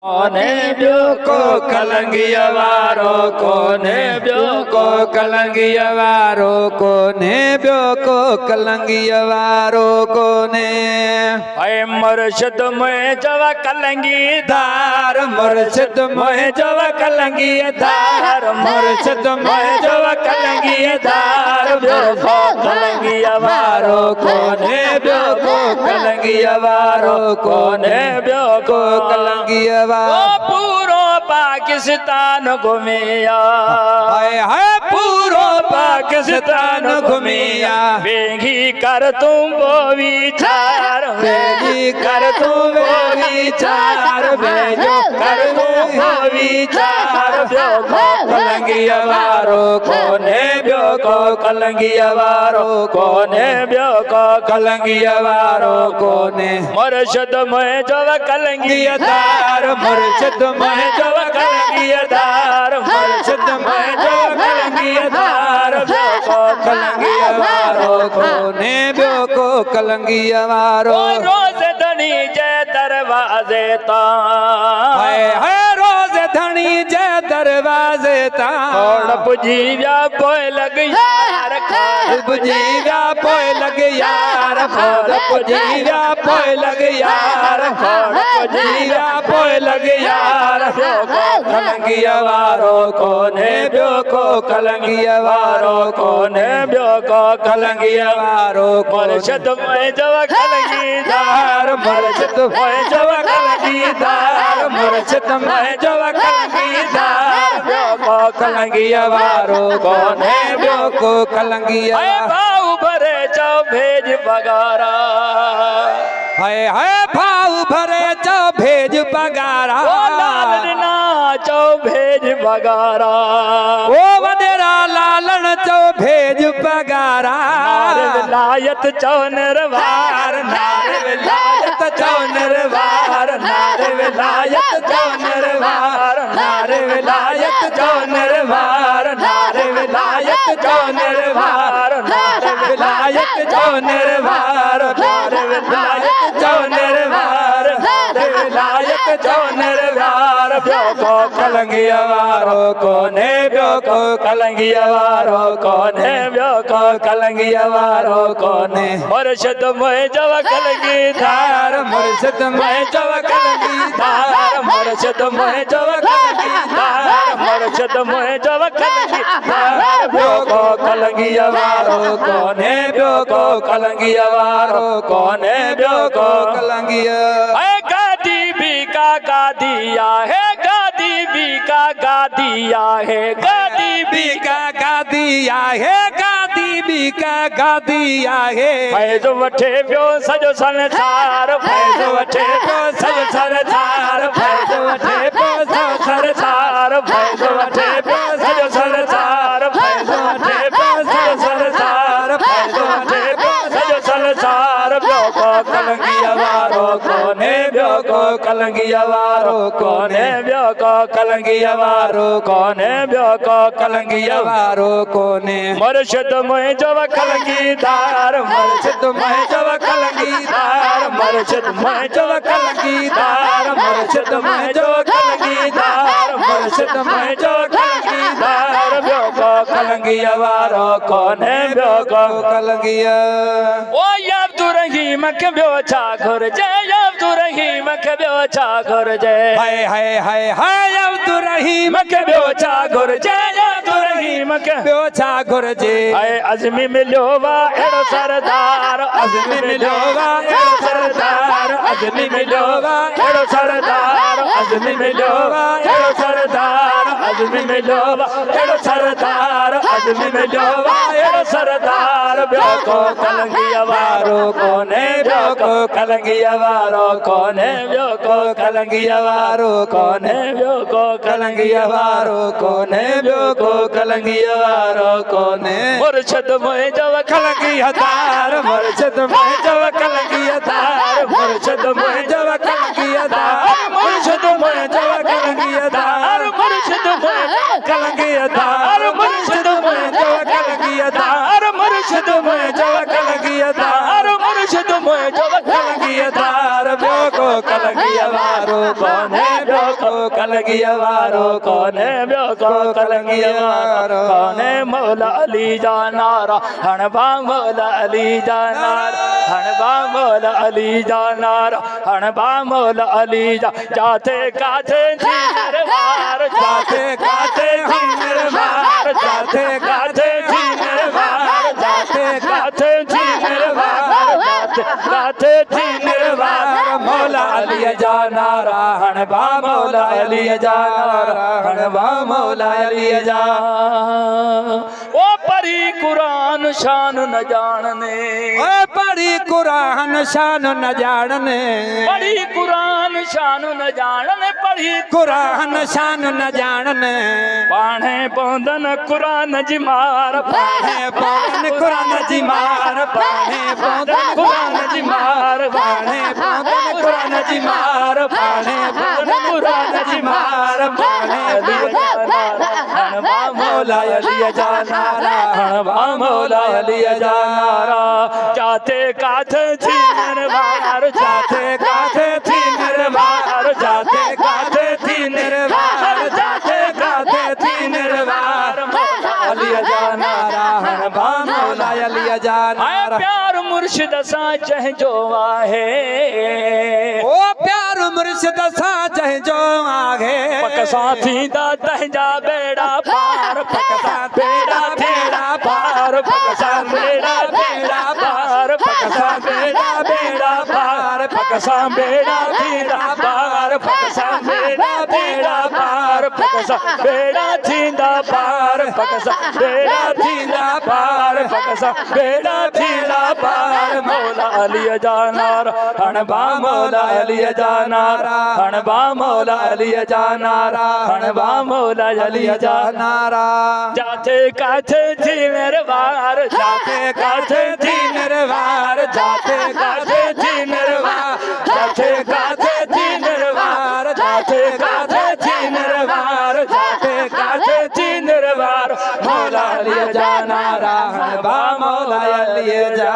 कोने ब्यो को कलंगिया वारो कोने ब्यो को कलंगिया वारो कोने ब्यो को कलंगिया वारो कोने ऐ मुर्शिद में जवा कलंगी धार मुर्शिद मोहे जवा कलंगी धार मुर्शिद मोहे जवा कलंगी धार ब्यो को कलंगिया वारो कोने ब्यो को कलंगिया वारो कोने ब्यो को कलंगिया ओ पूरो पाकिस्तान घूमिया हाय हाय पूरो पाकिस्तान घूमिया बेगी कर तुम वो विचार बेगी कर तुम वो विचार बेगी कर तुम वो विचार ब्यो को कलंगिया वारो कोने ब्यो को कलंगिया वारो कोने ब्यो को कलंगिया वारो कोने मुर्शिद में जवा कलंगी धार मुर्शिद मोहे जवा कलंगिया धार मुर्शिद मोहे जवा कलंगिया धार ब्यो को कलंगिया वारो कोने ब्यो को कलंगिया वारो रोज धनी जय दरवाजे ता हाय हाय रोज धनी जय दरवाजे ता पुजीव्या पोय लग यार पुजीव्या पोय लग यार पुजीव्या पोय लग यार पुजीव्या पोय लग यार कलंगिया वारो कोने ब्यो को कलंगिया वारो कोने ब्यो को कलंगिया वारो मुर्शिद में जवा कलंगी धार मुर्शिद में जवा कलंगी धार मुर्शिद में जवा कलंगी धार ब्यो को कलंगिया वारो कोने ब्यो को कलंगिया भाव भरे जाओ भेज बगारा हाय हाय भाव भरे जाओ भेज बगारा नाचो भेज बगारा ओ वडेरा लालन चो भेज बगारा विलायत चौ निर्वार नारे विलायत चो निर्वार नारे विलायत चो निर्वार नारे विलायत चो निर्वार नारे विलायत चो निर्वार नारे विलायत चो निर्वार नारे विलायत चो निर्वार नारे विलायत चो निर्वार ब्यो को कलंगिया वारो कोने ब्यो को कलंगिया वारो कोने ब्यो को कलंगिया वारो कोने मुर्शिद में जवा कलंगी धार मुर्शिद में जवा कलंगी धार मुर्शिद में जवा कलंगी धार मुर्शिद में जवा कलंगी धार ब्यो को कलंगिया वारो कोने ब्यो को कलंगिया वारो कोने ब्यो को कलंगिया गादी भी का गादिया है गादी भी का गादिया है गादी भी का गादिया है गादी भी का गादिया है फैज वठे पियो सजो संसार फैज वठे पियो सजो संसार फैज वठे पियो सजो संसार फैज वठे पियो सजो संसार फैज वठे पियो सजो संसार फैज वठे पियो सजो संसार ब्यो को कलंगिया वारो कोने ब्यो को कलंगिया वारो कोने ब्यो को कलंगिया वारो कोने ब्यो को कलंगिया वारो कोने मुर्शिद में जवा कलंगी धार मुर्शिद में जवा कलंगी धार मुर्शिद में जवा कलंगी धार मुर्शिद में जवा कलंगी धार मुर्शिद में जवा कलंगी धार ब्यो को कलंगिया वारो कोने ब्यो को कलंगिया ओ अब्दुल रहीम के ब्यो छा घर जय अब्दुल रहीम के ब्यो छा घर जय हाय हाय हाय हाय अब्दुल रहीम के ब्यो छा घर जय अब्दुल रहीम के ब्यो छा घर जय हाय अजमी मिलो वा एड़ो सरदार अजमी मिलो वा एड़ो सरदार अजमी मिलो वा एड़ो सरदार अजमी मिलो वा एड़ो सरदार अजमी मिलो वा एड़ो सरदार अजमी मिलो वा एड़ो सरदार ब्यो को कलंगिया वारो कोने ब्यो को कलंगिया वारो कोने ब्यो को कलंगिया वारो कोने ब्यो को कलंगिया वारो कोने ब्यो को कलंगिया वारो कोने मुर्शिद में जवा कलंगिया धार मुर्शिद में जवा कलंगिया धार मुर्शिद में जवा कलंगिया धार मुर्शिद में जवा कलंगिया धार मुर्शिद में कलंगिया धार मुर्शिद में जवा कलंगिया धार मुर्शिद में जवा कलंगिया धार मुर्शिद में जवा कलंगिया धार ब्यो को कलंगिया वारो कोने ब्यो को कलंगिया वारो कोने ब्यो को कलंगिया वारो कोने मौला अली जा नारा हणबा मौला अली जा नारा हणबा मौला अली जा नारा हणबा मौला अली जा जाते काथे थी नरवार जाते काथे थी नरवार जाते काथे थी नरवार जाते काथे थी नरवार जाते काथे थी नरवार मौला अली जा नारा हणबा मौला अली जा नारा हणबा मौला अली जा। ओ परी कुरान शान न जानने ओ पढ़ी कुरान शान न जानने पढ़ी कुरान शान न जानने पढ़ी कुरान शान न जानने पाणे पौंदन कुरान जी मार पाणे पौधन कुरान जी मार पाणे पौधन कुरान जी मार पाणे पौधन कुरान जी मार पाणे पौधन कुरान जी मार पाणे हणबा मौला अली जा नारा हणबा मौला अली जा नारा जाते काथ थी नरवार जाते काथे थी निर्वार जाते काथे थी निर्वार जाते काथे थी निर्वार अली जा नारा हणबा मौला अली जा नारा। प्यार मुर्शिद सा चह जो आहे ओ प्यार मुर्शिद सा चह जो आगे पक साथी दा तहजा बेड़ा पार पक सा बेड़ा बेड़ा पार पक सा बेड़ा बेड़ा पार पक सा बेड़ा बेड़ा पार पक सा बेड़ा थींदा पार पक सा बेड़ा बेड़ा पार पक सा बेड़ा थींदा पार पक सा बेड़ा थींदा पार पक सा बेड़ा थींदा पार मौला अली जा नारा हणबा मौला अली जा नारा हणबा मौला अली जा नारा हणबा मौला अली जा नारा जाते काथे थी नरवार जाते काथे थी निर्वार जाते काथे थी निर्वार जाते काथे थी निर्वार जाते काथे थी निर्वार जाते काथे थी निर्वार मौला अली जा नारा हणबा मौला अली जा।